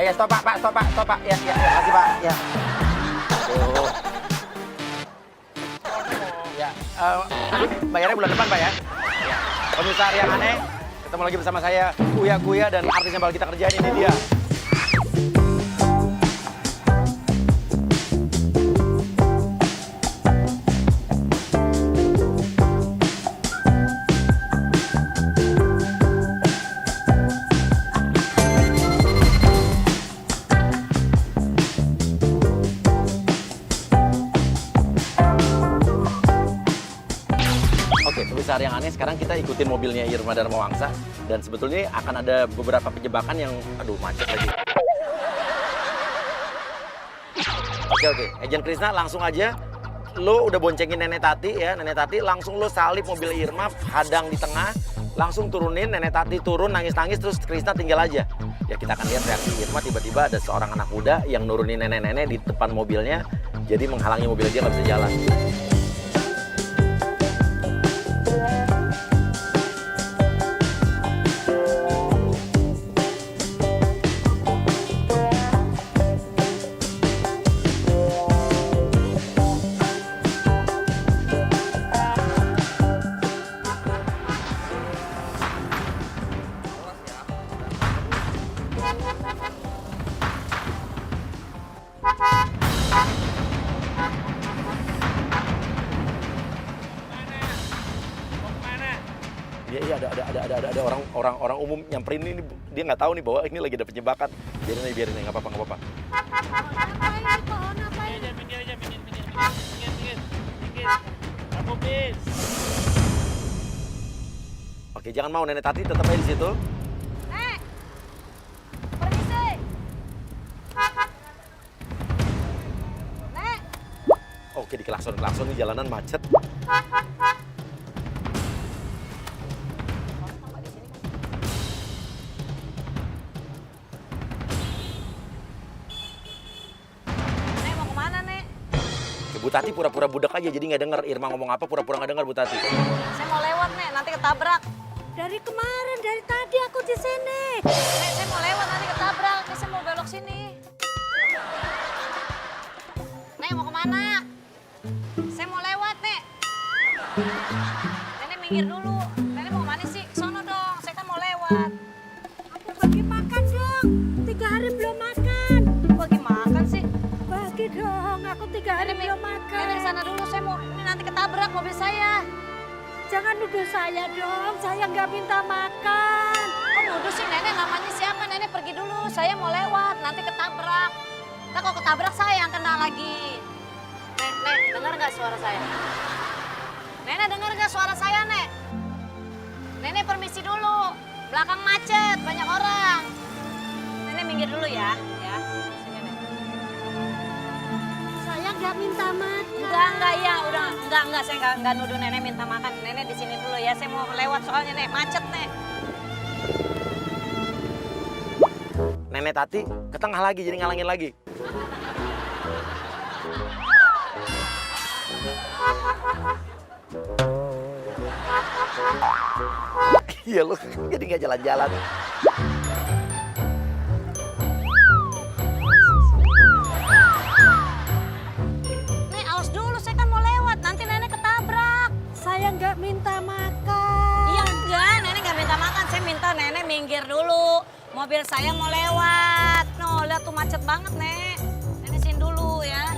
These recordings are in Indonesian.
Ya, stop Pak, stop Pak. Ya, makasih Pak. Ya. Aduh. Ya, bayarnya bulan depan Pak ya. Ya. Pemirsa yang aneh, ketemu lagi bersama saya, Uya dan artis yang bakal kita kerjain ini dia. Oke, pemirsa yang aneh, sekarang kita ikutin mobilnya Irma Dharma Wangsa. Dan sebetulnya akan ada beberapa penjebakan yang, aduh macet lagi. Oke, Agent Krisna langsung aja. Lo udah boncengin Nenek Tati ya, Nenek Tati langsung lo salip mobil Irma, hadang di tengah. Langsung turunin, Nenek Tati turun, nangis-nangis, terus Krisna tinggal aja. Ya kita akan lihat reaksi Irma, tiba-tiba ada seorang anak muda yang nurunin nenek-nenek di depan mobilnya. Jadi menghalangi mobil dia nggak bisa jalan. Iya, ada orang umum nyamperin ini, dia nggak tahu nih bahwa ini lagi ada penjebakan. Biarin aja, nggak apa-apa. Oke, jangan mau, Nenek Tati tetap aja di situ. Nek, permisi. Nek. Oke, di klakson nih, jalanan macet. Bu Tati pura-pura budak aja, jadi nggak denger Irma ngomong apa, pura-pura nggak denger Bu Tati. Saya mau lewat, Nek, nanti ketabrak. Dari kemarin, dari tadi aku di sini. Nek, saya mau lewat, nanti ketabrak. Nek, saya mau belok sini. Nek, mau kemana? Saya mau lewat, Nek. Nenek minggir dulu. Nenek mau kemana sih? Sono dong, saya kan mau lewat. Aku bagi makan dong. 3 hari belum makan. Bagi makan sih? Bagi dong, aku 3 hari belum makan. Nenek sana dulu, saya mau, ini nanti ketabrak mobil saya. Jangan nuduh saya dong, saya nggak minta makan. Kok nuduh sih, Nenek namanya siapa? Nenek pergi dulu, saya mau lewat, nanti ketabrak. Nah kalau ketabrak saya yang kena lagi. Nek, dengar nggak suara saya? Nenek dengar nggak suara saya, Nek? Nenek permisi dulu, belakang macet, banyak orang. Nenek minggir dulu ya. Nggak minta makan. Enggak ya, udah enggak, saya enggak nuduh Nenek minta makan. Nenek di sini dulu ya, saya mau lewat soalnya Nek, macet Nek. Nenek Tati ke tengah lagi, jadi ngalangin lagi. Iya lu, jadi nggak jalan-jalan. Saya nggak minta makan. Iya enggak, Nenek nggak minta makan. Saya minta Nenek minggir dulu. Mobil saya mau lewat. No, lihat tuh macet banget, Nek. Nenek sini dulu ya.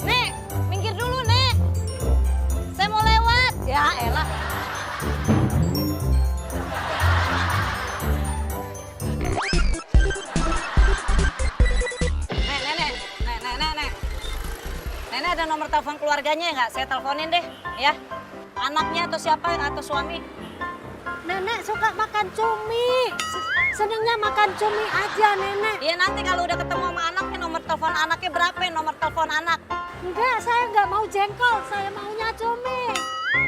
Nek, minggir dulu, Nek. Saya mau lewat. Ya elah. Nenek ada nomor telepon keluarganya nggak? Saya teleponin deh, ya. Anaknya atau siapa atau suami? Nenek suka makan cumi. Senengnya makan cumi aja, Nenek. Iya nanti kalau udah ketemu sama anaknya, nomor telepon anaknya berapa? Nomor telepon anak? Enggak, saya nggak mau jengkol. Saya maunya cumi.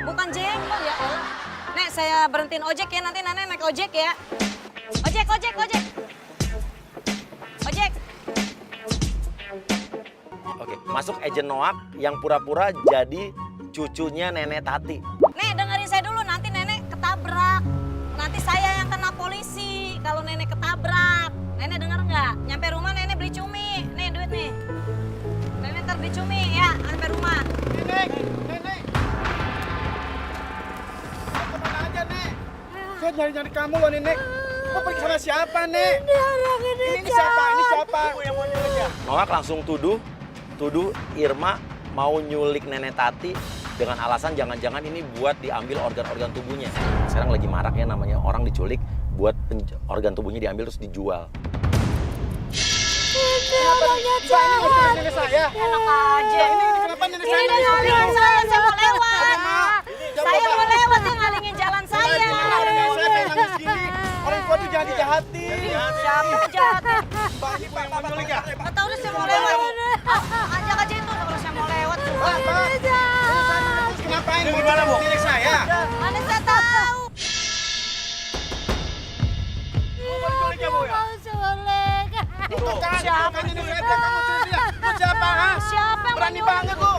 Bukan jengkol ya, Allah. Nek, saya berhentiin ojek ya. Nanti Nenek naik ojek ya. Ojek. Ojek. Oke, masuk agent Noak yang pura-pura jadi cucunya Nenek Tati. Nek, dengerin saya dulu, nanti nenek ketabrak. Nanti saya yang kena polisi kalau nenek ketabrak. Nenek denger nggak? Nyampe rumah nenek beli cumi. Nih duit nih. Nenek ntar beli cumi ya, sampai rumah. Nenek. Kemana aja, Nek? Saya nyari-nyari kamu loh, Nenek. Kau pergi sama siapa, Nek? Ini siapa? Ibu yang mau nyulik ya? Noak langsung tuduh Irma mau nyulik Nenek Tati dengan alasan jangan-jangan ini buat diambil organ-organ tubuhnya. Sekarang lagi marak ya namanya orang diculik buat organ tubuhnya diambil terus dijual. Kenapa Mbak ini ngomongin nenek saya? Enak aja. Ini kenapa nenek saya? Ini ngalingin saya mau lewat. Saya mau lewat, dia ngalingin jalan saya. Saya pengen nangis gini. Orang tua tuh jangan dijahatin. Siapa jahatin? Mbak, ibu yang mau nyulik ya? Nggak tahu deh, saya mau lewat. Ajak aja itu kalau saya mau lewat. Terus kenapa ini mau nenek saya? Mana saya tahu. Mau diculik ya, Bu ya? Itu kan nenek saya bilang kamu culik dia. Lu siapa, ha? Siapa yang Berani mau banget lu.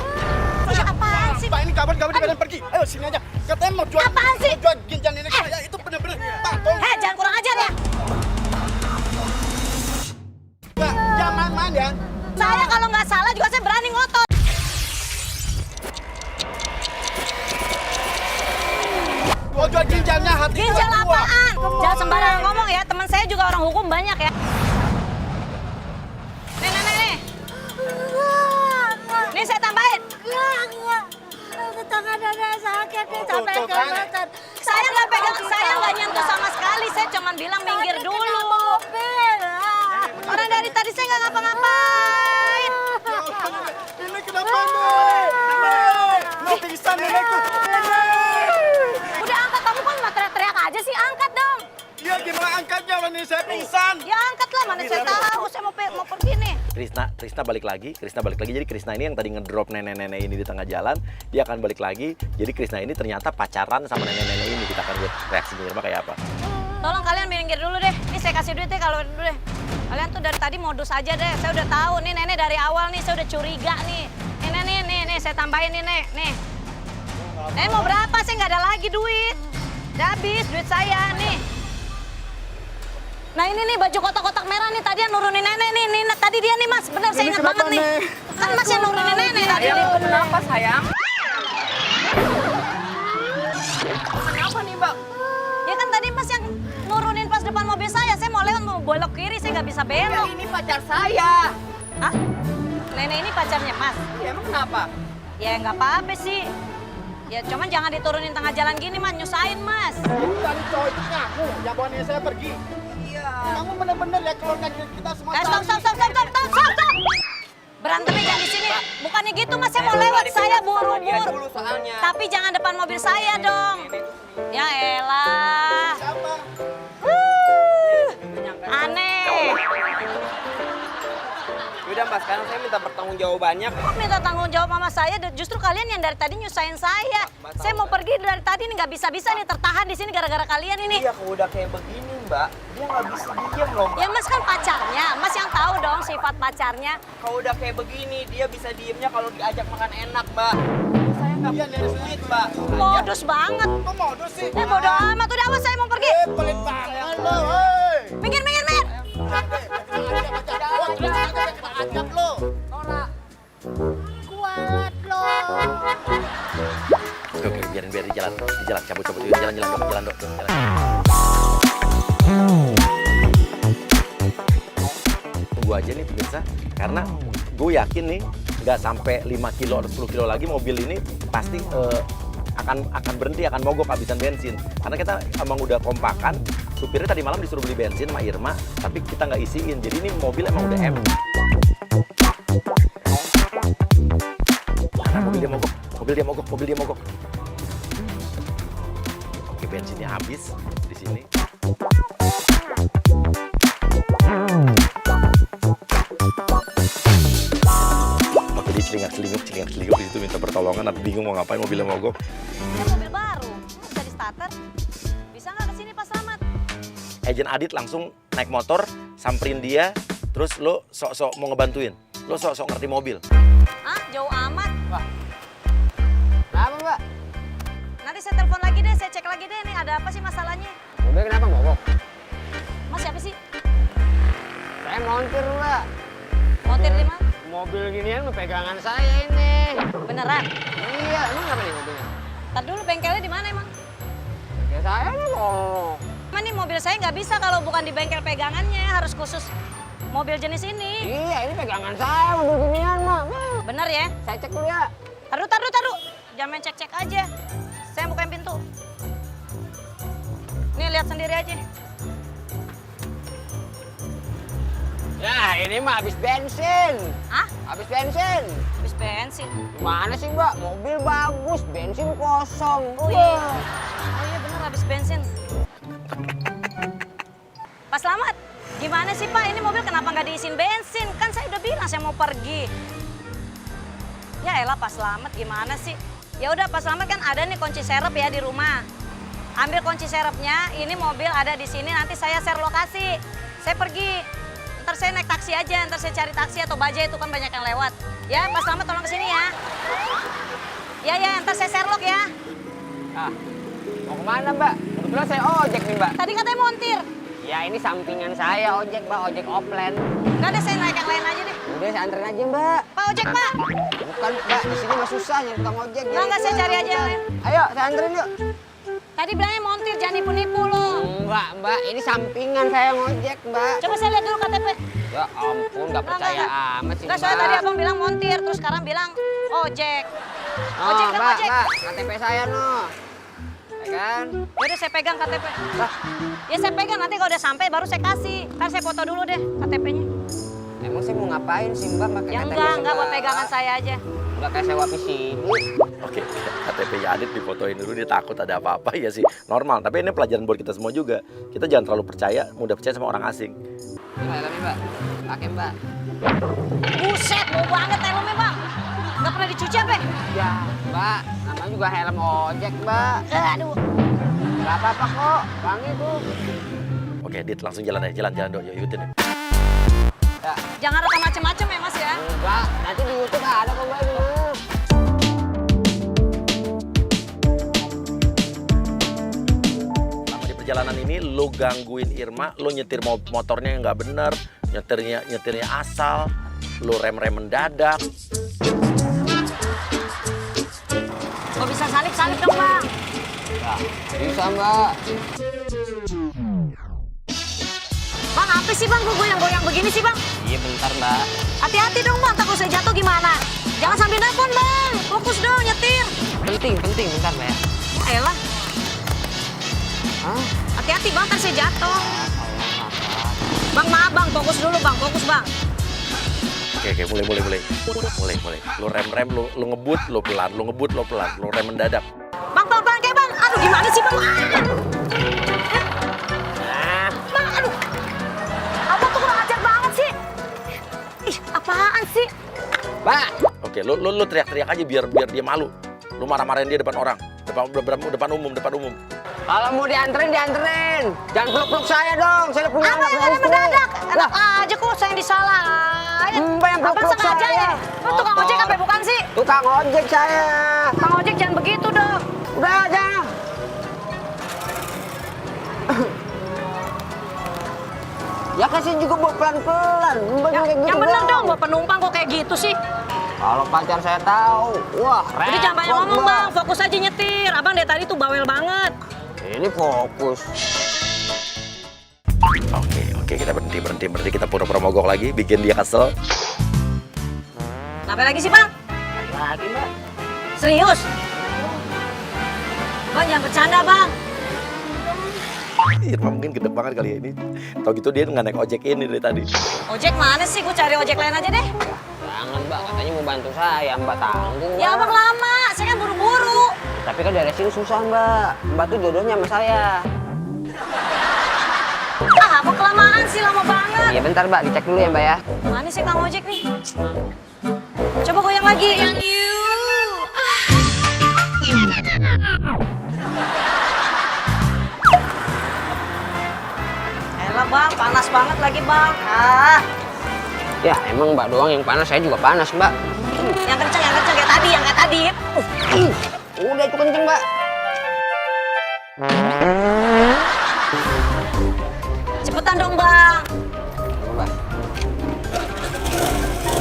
Apaan sih? Pak, ini kabar kalian pergi. Ayo sini aja. Katanya mau jual. Apaan sih? Mau jual ginjal nenek saya. Itu bener-bener. Pak, tolong. Hei, jangan kurang ajar ya. Pak, jangan main-main ya. Saya kalau nggak salah juga saya berani ngotot. Mau jual ginjalnya hati. Ginjal gua. apaan? Jangan sembarangan ngomong ya. Teman saya juga orang hukum banyak ya. Nih. Nih saya tambahin. Tangan dada sakit nih sampai Tuh, kan. kelihatan. Saya nggak pegang, saya nggak nyentuh sama sekali. Saya cuma bilang minggir dulu. Orang dari tadi saya nggak ngapa-ngapain. Nenek kenapa, Nek? Mau pingsan nenek tuh. Udah angkat, kamu kan nggak teriak-teriak aja sih, angkat dong. Iya, gimana angkatnya kalau nenek saya pingsan? Ya angkat lah, mana saya tahu. Saya mau pergi nih. Krisna balik lagi. Jadi Krisna ini yang tadi ngedrop nenek-nenek ini di tengah jalan, dia akan balik lagi. Jadi Krisna ini ternyata pacaran sama nenek-nenek ini. Kita akan lihat reaksinya Irma kayak apa. Tolong kalian minggir dulu deh. Ini saya kasih duit deh kalau dulu deh. Kalian tuh dari tadi modus aja deh. Saya udah tahu nih nenek dari awal nih saya udah curiga nih. Nih saya tambahin nih nek. Nih. Nenek mau berapa? Saya nggak ada lagi duit. Udah habis duit saya nih. Nah ini nih baju kotak-kotak merah nih tadi yang nurunin nenek nih. Tadi dia nih mas, bener saya ingat banget nih. Kan mas yang nurunin nenek tadi. Kenapa sayang? Kenapa nih mbak? Ya kan tadi mas yang nurunin pas depan mobil saya mau lewat mau belok kiri, saya nggak bisa Ya belok. ini pacar saya. Hah? Nenek ini pacarnya mas? Ya emang kenapa? Ya nggak apa-apa sih. Ya cuman jangan diturunin tengah jalan gini mas, nyusahin mas. Tadi cowok itu ngaku yang bawa nenek saya pergi. Iya. Kamu bener-bener ya keluarga kita semua. Stop. Berantemnya jangan di sini. Bukannya gitu mas, saya mau lewat, saya buru-buru. Dulu soalnya. Tapi jangan depan mobil saya dong. Ya elah. Siapa? Aneh. Udah mbak, sekarang saya minta pertanggungjawabannya. Kok minta tanggung jawab sama saya? Justru kalian yang dari tadi nyusahin saya. Saya mau pergi dari tadi nih nggak bisa-bisa nih tertahan di sini gara-gara kalian ini. Iya kalau udah kayak begini mbak, dia nggak bisa diem loh mbak. Ya mas kan pacarnya, mas yang tahu dong sifat pacarnya. Kalau udah kayak begini, dia bisa diemnya kalau diajak makan enak mbak. Saya nggak Iya, punya nenek duit mbak. Modus banget. Kok modus sih? Bodo amat, udah awas saya mau pergi. Pelit banget lo, hei. Minggir. Ajak lo. Kualat lo. Oke, biarin di jalan, cabut yuk, jalan dok. Tunggu aja nih pemirsa, karena gue yakin nih nggak sampai 5 kilo atau 10 kilo lagi mobil ini pasti akan berhenti, akan mogok habisan bensin. Karena kita emang udah kompakan, supirnya tadi malam disuruh beli bensin sama Irma, tapi kita nggak isiin. Jadi ini mobil emang udah Karena mobil dia mogok. Oke, bensinnya habis di sini. Oke, dia celingak-celinguk di situ minta pertolongan, nanti bingung mau ngapain, mobilnya mogok. Ini mobil baru, bisa di starter. Bisa nggak kesini Pak Slamet? Agent Adit langsung naik motor, samperin dia, terus lo sok-sok mau ngebantuin. Lo sok-sok ngerti mobil. Ah, jauh amat. Kenapa, Mbak? Nanti saya telepon lagi deh, saya cek lagi deh nih ada apa sih masalahnya. Mobil kenapa mogok? Mas siapa sih? Saya montir, Mbak. Montir di mana? Mobil ginian mah pegangan saya ini. Beneran? Iya, emang kenapa nih mobilnya? Ntar dulu bengkelnya di mana emang? Ya saya nih loh. Emang nih mobil saya nggak bisa kalau bukan di bengkel pegangannya, harus khusus mobil jenis ini. Iya, ini pegangan saya mobil ginian mah. Bener ya? Saya cek dulu ya. Taruh. Jangan main cek-cek aja. Saya bukain pintu. Nih lihat sendiri aja. Ya, ini mah habis bensin. Hah? Habis bensin. Habis bensin. Gimana sih, Mbak? Mobil bagus, bensin kosong. Oh iya. Oh iya bener habis bensin. Pak Slamet, gimana sih Pak? Ini mobil kenapa nggak diisiin bensin? Kan saya udah bilang saya mau pergi. Ya elah Pak Slamet, gimana sih? Ya udah Pak Slamet kan ada nih kunci serep ya di rumah. Ambil kunci serepnya, ini mobil ada di sini, nanti saya share lokasi. Saya pergi. Ntar saya naik taksi aja, ntar saya cari taksi atau bajai itu kan banyak yang lewat. Ya Pak Slamet tolong kesini ya. Ya, ntar saya Sherlock ya. Ah, mau kemana, Mbak? Kebetulan saya ojek nih, Mbak. Tadi katanya montir. Ya, ini sampingan saya ojek, Mbak. Ojek offline. Nggak ada, saya naik yang lain aja deh. Udah, saya anterin aja, Mbak. Pak ojek Pak. Bukan, Mbak. Di sini mah susah nyari tukang ojek. Nggak, saya cari aja yang lain. Ayo, saya anterin yuk. Tadi bilangnya montir, jangan nipu-nipu loh. Mbak. Ini sampingan saya ngojek, Mbak. Coba saya lihat dulu KTP. Ya ampun, nggak percaya amat sih, Nggak, soalnya Mbak. tadi abang bilang montir, terus sekarang bilang ojek. Oh, Ojek dong, Mbak, ojek. Mbak. KTP saya, no. Ya kan? Yaudah saya pegang KTP. Ya saya pegang, nanti kalau udah sampai baru saya kasih. Kan saya foto dulu deh KTP-nya. Emang saya mau ngapain sih, Mbak? Pakai Ya KTP enggak buat segala? pegangan saya aja. Udah kayak sewa PCD. Oke, KTP-nya Adit difotoin dulu, dia takut ada apa-apa ya sih. Normal, tapi ini pelajaran buat kita semua juga. Kita jangan terlalu mudah percaya sama orang asing. Ini helmnya, Mbak. Pakai, Mbak. Buset, bau banget helmnya bang. Nggak pernah dicuci apa? Ya, Mbak. Namanya juga helm ojek, Mbak. Aduh. Gak apa-apa kok. Wangi tuh. Oke, Dit, langsung jalan aja. Jalan dong, yuk ikutin. Ya, Jangan rekam macem-macem ya mas ya. enggak. Nanti di YouTube ada kok, Mbak. Ini. Selama di perjalanan ini, lo gangguin Irma, lo nyetir motornya yang nggak bener, nyetirnya asal, lo rem mendadak. Kok bisa salip-salip dong bang? Ya, bisa, Mbak. Bang apa sih bang, kok goyang-goyang begini sih bang? Iya, bentar, Mbak. Hati-hati dong bang, takut saya jatuh gimana? Jangan sambil nelfon bang, fokus dong nyetir. Penting, bentar, Mbak. Elah, Hah? hati-hati bang, kan saya jatuh. Bang maaf bang, fokus dulu bang, fokus bang. Oke, mulai. Lo rem, lo ngebut, lo pelan, lo ngebut, lo pelan, lo rem mendadak. Bang, pelan-pelan kayak bang. Aduh gimana sih bang? Bang, aduh. Abang tuh kurang ajar banget sih. Ih, apaan sih? Mbak. Oke, lo teriak-teriak aja biar dia malu. Lo marah-marahin dia depan orang, depan umum. Kalau mau dianterin. Jangan peluk-peluk saya dong. Saya udah punya Apa anak. yang saya ada istri. mendadak? Enak Lah, aja kok saya yang disalahin. Mbak yang Abang peluk-peluk sengaja saya. ya? Lu tukang ojek apa bukan sih? Tukang ojek saya. Tukang ojek jangan begitu dong. Udah aja. Ya kasih juga bawa pelan-pelan. Mbak Yang, kayak gitu yang bener dong, buat penumpang kok kayak gitu sih. Kalau pacar saya tahu, wah Jadi jangan banyak repot, ngomong Mbak. bang, fokus aja nyetir. Abang dari tadi tuh bawel banget. Ini fokus. Oke, kita berhenti. Kita pura-pura mogok lagi, bikin dia kesel. Sampai lagi sih bang? Lagi, Mbak. Serius? Bang jangan bercanda bang. Irma mungkin gede banget kali ya ini. Tau gitu dia nggak naik ojek ini dari tadi. Ojek mana sih? Gue cari ojek lain aja deh. Jangan, Mbak. Katanya mau bantu saya, Mbak tanggung. Ya Mbak. abang lama, saya kan buru-buru. Tapi kan dari sini susah, Mbak. Mbak tuh jodohnya sama saya. Ah abang kelamaan sih, lama banget. Iya bentar, Mbak. Dicek dulu ya, Mbak ya. Mana sih kang ojek nih? Coba goyang lagi. Yang Elah bang, panas banget lagi bang. Ya emang mbak doang yang panas, saya juga panas mbak. Yang kenceng kayak tadi. Udah itu kenceng mbak. Cepetan dong bang. Mbak.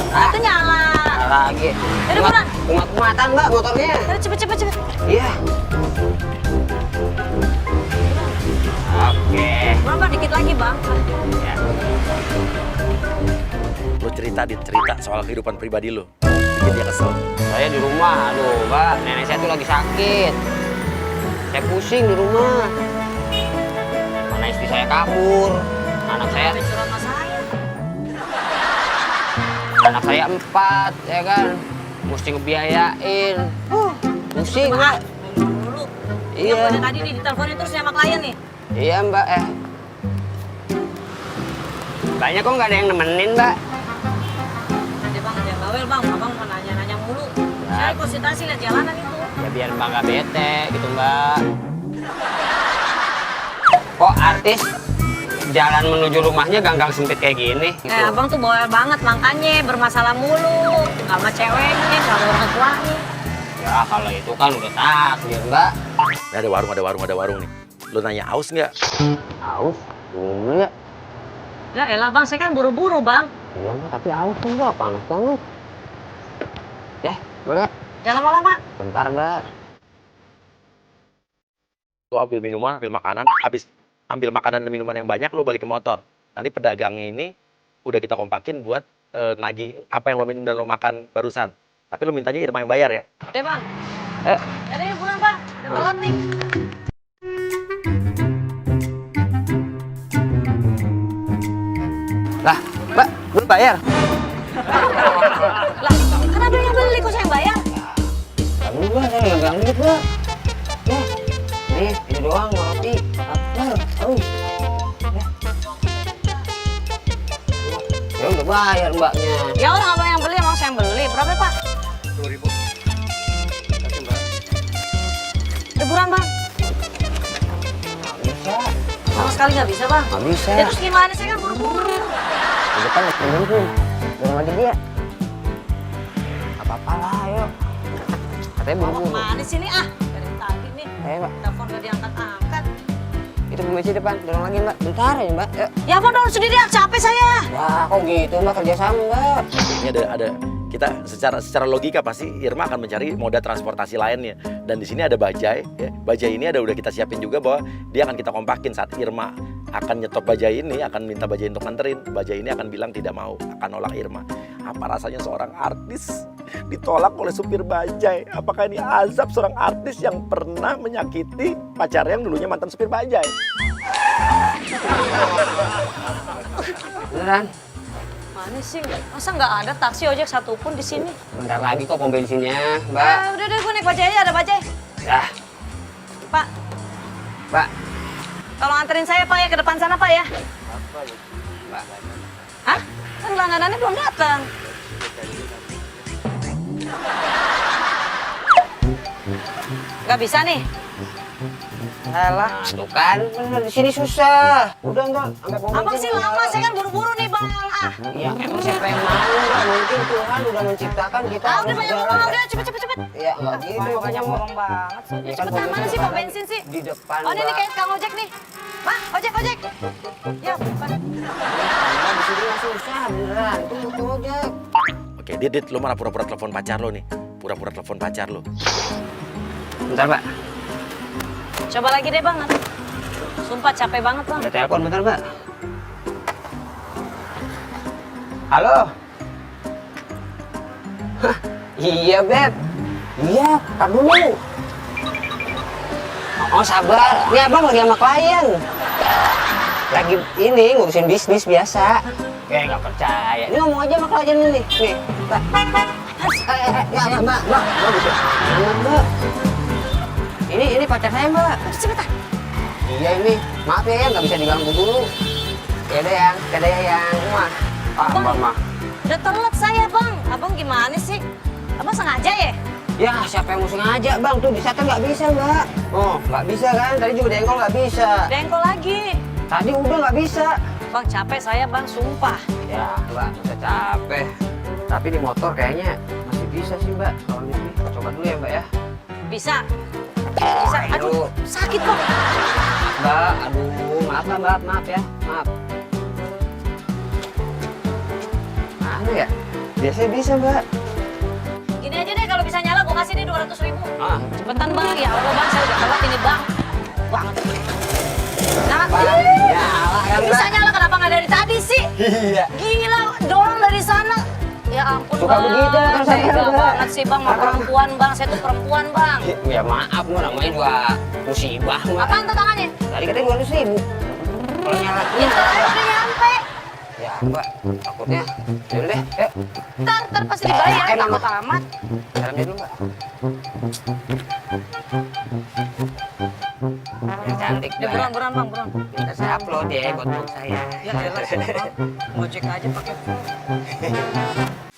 Itu nyala. Lagi. Udah buruan. Kumat-kumatan mbak motornya. Ayo, cepet. Iya. Oke. Buruan bang, dikit lagi bang. Ya. Lo cerita soal kehidupan pribadi lo. Bikin dia kesel. Saya di rumah, aduh mbak, nenek saya tuh lagi sakit. Saya pusing di rumah. Mana istri saya kabur, anak saya Curhat sama saya. 4, ya kan, mesti ngebiayain. Pusing mbak. Dulu. Iya. Yang pada tadi nih diteleponin terus sama klien nih. Iya mbak, Mbaknya kok nggak ada yang nemenin mbak? Ada bang, jangan bawel bang. Abang mau nanya mulu. Saya konsultasi lihat jalanan itu. Ya biar mbak nggak bete gitu mbak. Kok artis jalan menuju rumahnya ganggang sempit kayak gini? Gitu. Abang tuh bawel banget makanya bermasalah mulu. Nggak sama ceweknya, nggak sama orang tuanya. Ya kalau itu kan udah takdir mbak. Nah, ada warung nih. Lo nanya aus nggak? Aus? Dulu ya. Ya elah bang, saya kan buru-buru bang. Iya mbak, tapi aus tuh mbak, panas banget. Ya, boleh. Jangan lama-lama. Bentar mbak. Lo ambil minuman, ambil makanan, habis ambil makanan dan minuman yang banyak, lo balik ke motor. Nanti pedagangnya ini udah kita kompakin buat nagih apa yang lo minum dan lo makan barusan. Tapi lo mintanya Irma yang bayar ya. Udah bang. Jadi pulang bang, udah telat nih. Lah, mbak, belum bayar? Lah, kan ada yang beli kok saya yang bayar. Kamu mbak, saya nggak ganggu mbak. Ya, nih, ini doang roti. Lapar, aus. Ya udah bayar mbaknya. Ya orang abang yang beli, emang saya yang beli. Berapa pak? 10.000. Kasih mbak. Udah buruan bang. Nggak bisa. Sama sekali nggak bisa bang. Nggak bisa. Ya terus gimana, saya kan buru-buru. Di depan masih nungguin. Dorong lagi dia. Apa-apa lah, ayo. Katanya Bawa buru-buru. kemana sih nih? Dari tadi nih. Ayo mbak, Telepon gak diangkat-angkat. itu pembensin depan. Dorong lagi mbak. Bentar aja mbak. Yuk. Ya abang dorong sendiri, capek saya. Ya kok gitu mbak, kerjasama mbak. Ini ada kita secara logika pasti Irma akan mencari moda transportasi lainnya. Dan di sini ada bajai, ya. Bajai ini udah kita siapin juga bahwa dia akan kita kompakin saat Irma akan nyetop bajai ini, akan minta bajai untuk nganterin. Bajai ini akan bilang tidak mau, akan nolak Irma. Apa rasanya seorang artis ditolak oleh supir bajai? Apakah ini azab seorang artis yang pernah menyakiti pacarnya yang dulunya mantan supir bajai? Beneran? Mana sih? Masa nggak ada taksi ojek satupun di sini? Bentar lagi kok pom bensinnya mbak. Udah deh, gue naik bajai aja, ada bajai. Ya, Pak, mbak. tolong anterin saya pak ya ke depan sana pak ya. Mbak. Hah? Kan langganannya belum datang. Nggak bisa nih. Alah, tuh kan, bener di sini susah. Udah enggak, sampai pom Abang bensin sih lama, enggak. saya kan buru-buru nih bang. Ya emang siapa yang mau, nggak mungkin Tuhan udah menciptakan kita. Udah banyak ngomong, udah cepet. Ya nggak gitu, makanya mau. banget sih. Ya kan, Cepetan, mana sih pom bensin sih? Di depan, Oh ini nih Mbak. kayak Kang Ojek nih. Pak, ojek. Ya, bukan. Mbak, di sini nggak susah, beneran. Tunggu aja. Oke, Dit, lo mana pura-pura telepon pacar lo nih? Pura-pura telepon pacar lo. Bentar, Mbak. Coba lagi deh bang. Sumpah capek banget bang. Ada telepon, bentar, Mbak. Halo? Hah, iya, Beb. Iya, tar dulu. Oh, sabar. Ini abang lagi sama klien. Lagi ini ngurusin bisnis biasa. Kayak nggak percaya. Ini ngomong aja sama klien ini. Nih, Mbak. Ya, Mbak. Mbak, gitu. Mbak. Ini pacar saya, Mbak. Cepetan. Iya ini, maaf ya, nggak bisa diganggu dulu. Ya udah yang, dadah ya yang, mah. Bang, Mah. udah telat saya bang. Abang gimana sih? Abang sengaja ya? Ya siapa yang mau sengaja bang, tuh di sana nggak bisa Mbak. Oh nggak bisa kan, tadi juga dengkol nggak bisa. Dengkol lagi. Tadi udah nggak bisa. Bang, capek saya bang, sumpah. Ya, Mbak, bisa capek. Tapi di motor kayaknya masih bisa sih, Mbak. Kalau ini, coba dulu ya, Mbak ya. Bisa? Bisa? Aduh, sakit kok. Mbak, aduh, maaf lah, Mbak, maaf ya, maaf. Anu ya, biasanya bisa, Mbak. Gini aja deh, kalau bisa nyala gue kasih deh 200.000. Ah, Cepetan bang, ya Allah bang, saya udah telat ini bang. Banget. Nah, Bang, nyala kan, bisa Mbak? nyala kenapa nggak dari tadi sih? Iya. Gila, dorong dari sana. Ya ampun Suka bang, begitu kan saya, tega Mbak. banget sih bang, mau perempuan bang, saya tuh perempuan bang. Ya maaf, Mbak, namanya juga musibah, Mbak. Apaan tuh tangannya? Tadi katanya 200.000. Kalau nyala, Ya terakhir udah nyampe. ya, Mbak, takutnya. Yaudah deh, yuk. Ntar pasti dibayar, takut amat. Salamnya dulu, Mbak. Yang cantik, Ya Mbak. buruan bang, buruan. Bisa saya upload ya buat blog saya. Ya elah sih bang, ngojek aja pakai phone.